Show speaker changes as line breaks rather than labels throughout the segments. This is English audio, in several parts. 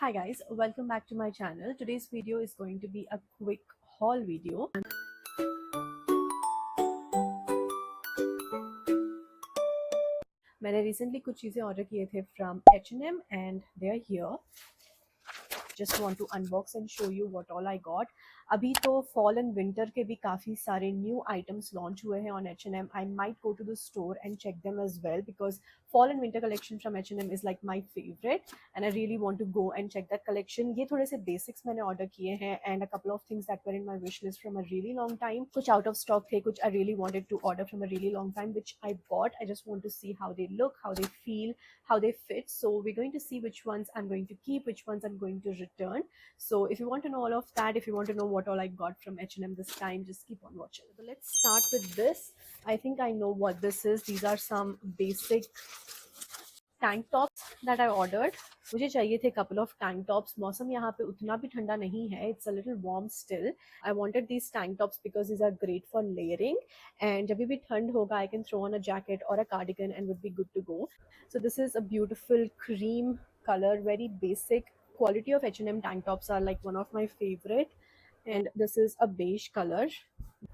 Hi guys, welcome back to my channel. Today's video is going to be a quick haul video. मैंने recently कुछ चीज़ें order किए थे from H&M and they are here. Just want to unbox and show you what all I got. अभी तो fall and winter के भी काफ़ी सारे new items launch हुए हैं on H&M. I might go to the store and check them as well because fall and winter collection from H&M is like my favorite and I really want to go and check that collection. ये थोड़े से basics मैंने order किए हैं and a couple of things that were in my wish list from a really long time. कुछ out of stock थे, कुछ I really wanted to order from a really long time which I bought. I just want to see how they look, how they feel, how they fit. So we're going to see which ones I'm going to keep, which ones I'm going to return. So if you want to know all of that, if you want to know what all I got from H&M this time, just keep on watching. So let's start with this. I think I know what this is. These are some basic tank tops that I ordered. मुझे चाहिए थे couple of tank tops. मौसम यहाँ पे उतना भी ठंडा नहीं है. It's a little warm still. I wanted these tank tops because these are great for layering. And जब भी ठंड होगा, I can throw on a jacket or a cardigan and would be good to go. So this is a beautiful cream color, very basic. Quality of H&M tank tops are like one of my favorite. And this is a beige color.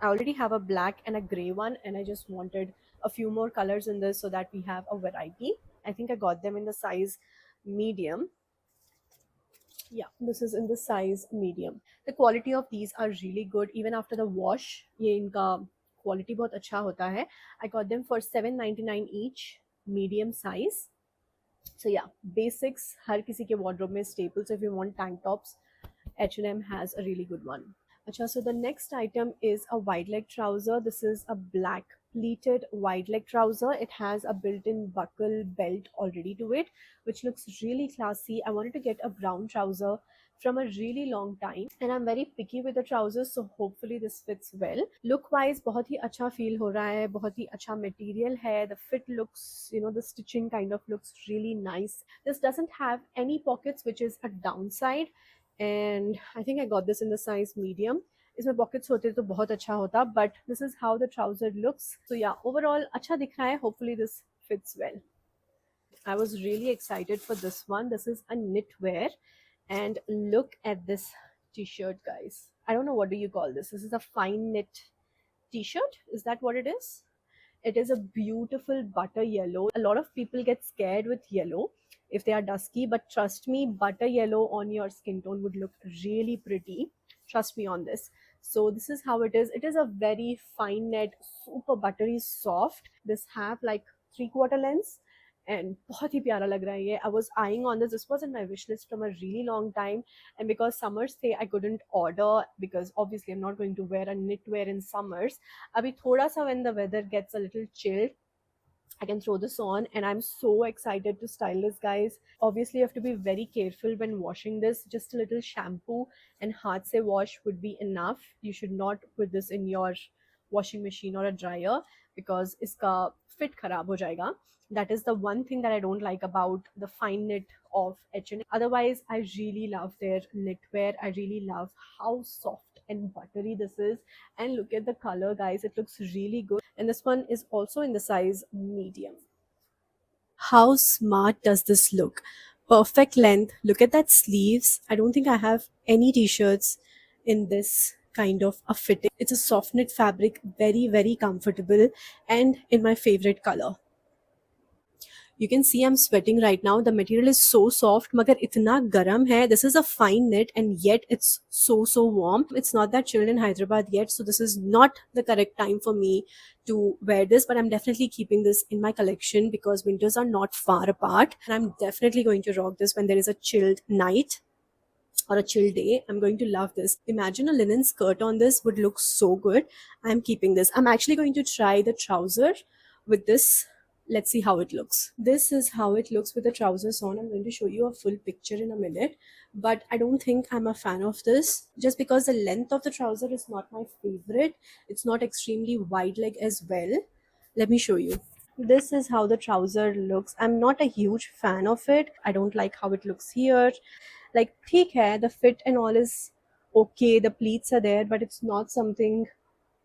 I already have a black and a gray one and I just wanted a few more colors in this so that we have a variety. I think I got them in the size medium. Yeah, this is in the size medium. The quality of these are really good even after the wash. ये इनका quality बहुत अच्छा होता है. I got them for $7.99 each, medium size. So yeah, basics हर किसी के wardrobe में staples. If you want tank tops, H&M has a really good one. Acha, so the next item is a wide leg trouser. This is a black pleated wide leg trouser. It has a built-in buckle belt already to it, which looks really classy. I wanted to get a brown trouser from a really long time and I'm very picky with the trousers, so hopefully this fits well. Look wise बहुत ही अच्छा feel हो रहा है, बहुत ही अच्छा material है. The fit looks, the stitching kind of looks really nice. This doesn't have any pockets, which is a downside. And I think I got this in the size medium. इसमें pockets होते तो बहुत अच्छा होता, but this is how the trouser looks. So yeah, overall अच्छा दिख रहा है. Hopefully this fits well. I was really excited for this one. This is a knitwear and look at this t-shirt, guys. I don't know, what do you call this? This is a fine knit t-shirt. Is that what it is? It is a beautiful butter yellow. A lot of people get scared with yellow if they are dusky, but trust me, butter yellow on your skin tone would look really pretty. Trust me on this. So this is how it is. It is a very fine net, super buttery soft. This have like 3/4 lengths and बहुत ही प्यारा लग रहा है ये. I was eyeing on this. This was in my wish list from a really long time, and because summers थे I couldn't order because obviously I'm not going to wear a knitwear in summers. अभी थोड़ा सा when the weather gets a little chilled, I can throw this on and I'm so excited to style this, guys. Obviously you have to be very careful when washing this. Just a little shampoo and haath se wash would be enough. You should not put this in your washing machine or a dryer because iska fit kharab ho jayega. That is the one thing that I don't like about the fine knit of H&M. Otherwise I really love their knitwear. I really love how soft and buttery this is, and look at the color, guys. It looks really good, and this one is also in the size medium. How smart does this look? Perfect length. Look at that sleeves. I don't think I have any t-shirts in this kind of a fitting. It's a soft knit fabric, very, very comfortable, and in my favorite color. You can see I'm sweating right now. The material is so soft, magar itna garam hai. This is a fine knit and yet it's so warm. It's not that chilled in Hyderabad yet, so this is not the correct time for me to wear this, but I'm definitely keeping this in my collection because winters are not far apart, and I'm definitely going to rock this when there is a chilled night or a chill day. I'm going to love this. Imagine a linen skirt on this would look so good. I'm keeping this. I'm actually going to try the trouser with this. Let's see how it looks. This is how it looks with the trousers on. I'm going to show you a full picture in a minute, but I don't think I'm a fan of this just because the length of the trouser is not my favorite. It's not extremely wide leg as well. Let me show you. This is how the trouser looks. I'm not a huge fan of it. I don't like how it looks here. Like theek hai, the fit and all is okay, the pleats are there, but it's not something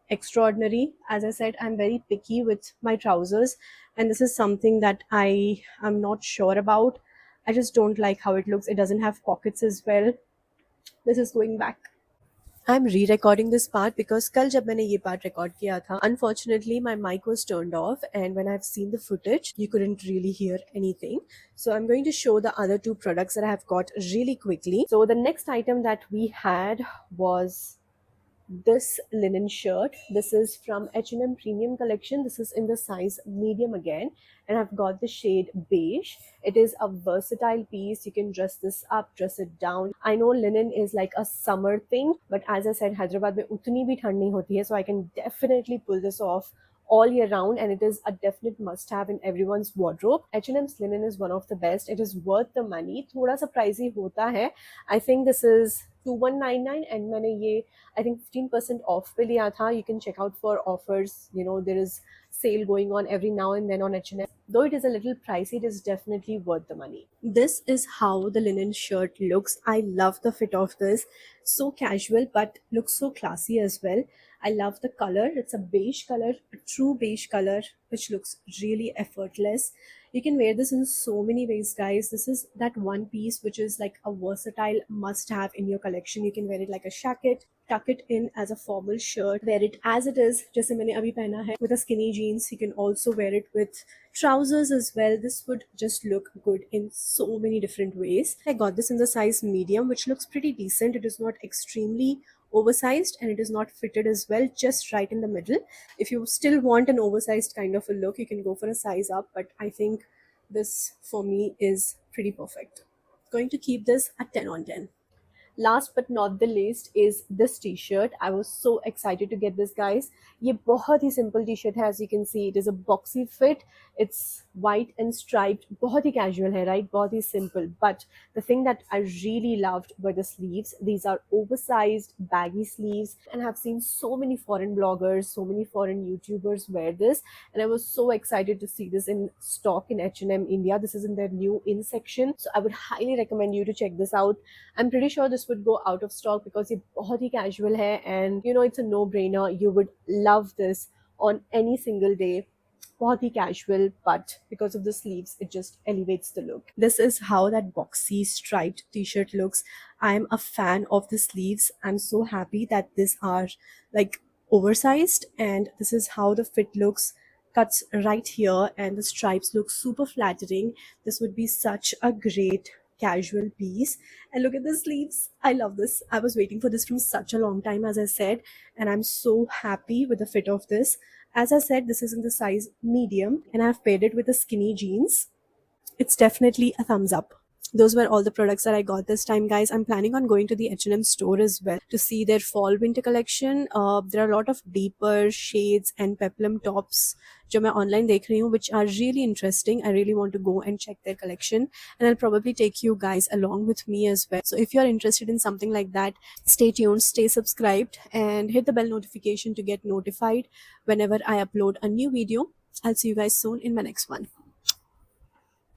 extraordinary. As I said, I'm very picky with my trousers, and this is something that I am not sure about. I just don't like how it looks. It doesn't have pockets as well. This is going back. I'm re-recording this part because कल जब मैंने ये part record किया था, unfortunately my mic was turned off, and when I've seen the footage, you couldn't really hear anything. So I'm going to show the other two products that I have got really quickly. So the next item that we had was this linen shirt. This is from H&M Premium Collection. This is in the size medium again, and I've got the shade beige. It is a versatile piece. You can dress this up, dress it down. I know linen is like a summer thing, but as I said, Hyderabad mein utni bhi thand nahi hoti hai, so I can definitely pull this off all year round, and it is a definite must have in everyone's wardrobe. H&M's linen is one of the best. It is worth the money. थोड़ा सा pricey होता है. I think this is 2199, and मैंने ये I think 15% off पे लिया था. You can check out for offers. You know, there is sale going on every now and then on H&M. Though it is a little pricey, it is definitely worth the money. This is how the linen shirt looks. I love the fit of this. So casual, but looks so classy as well. I love the color. It's a beige color, a true beige color, which looks really effortless. You can wear this in so many ways, guys. This is that one piece which is like a versatile must have in your collection. You can wear it like a jacket, tuck it in as a formal shirt, wear it as it is, जैसे मैंने अभी पहना है, with a skinny jeans. You can also wear it with trousers as well. This would just look good in so many different ways. I got this in the size medium, which looks pretty decent. It is not extremely oversized, and it is not fitted as well, just right in the middle. If you still want an oversized kind of a look, you can go for a size up, but I think this for me is pretty perfect. Going to keep this at 10 on 10. Last but not the least is this t-shirt. I was so excited to get this, guys. ये बहुत ही simple t-shirt है. As you can see, it is a boxy fit. It's white and striped. बहुत ही casual है, right? बहुत ही simple. But the thing that I really loved were the sleeves. These are oversized, baggy sleeves, and I've seen so many foreign bloggers, so many foreign YouTubers wear this, and I was so excited to see this in stock in H&M India. This is in their new in section, so I would highly recommend you to check this out. I'm pretty sure this would go out of stock because ये बहुत ही casual है, and you know, it's a no-brainer. You would love this on any single day. बहुत ही casual, but because of the sleeves, it just elevates the look. This is how that boxy striped t-shirt looks. I'm a fan of the sleeves. I'm so happy that these are like oversized, and this is how the fit looks. Cuts right here, and the stripes look super flattering. This would be such a great casual piece. And look at the sleeves. I love this. I was waiting for this from such a long time, as I said, and I'm so happy with the fit of this. As I said, this is in the size medium, and I've paired it with the skinny jeans. It's definitely a thumbs up. Those were all the products that I got this time, guys. I'm planning on going to the H&M store as well to see their fall winter collection. There are a lot of deeper shades and peplum tops जो मैं online देख रही हूँ, which are really interesting. I really want to go and check their collection, and I'll probably take you guys along with me as well. So if you're interested in something like that, stay tuned, stay subscribed, and hit the bell notification to get notified whenever I upload a new video. I'll see you guys soon in my next one.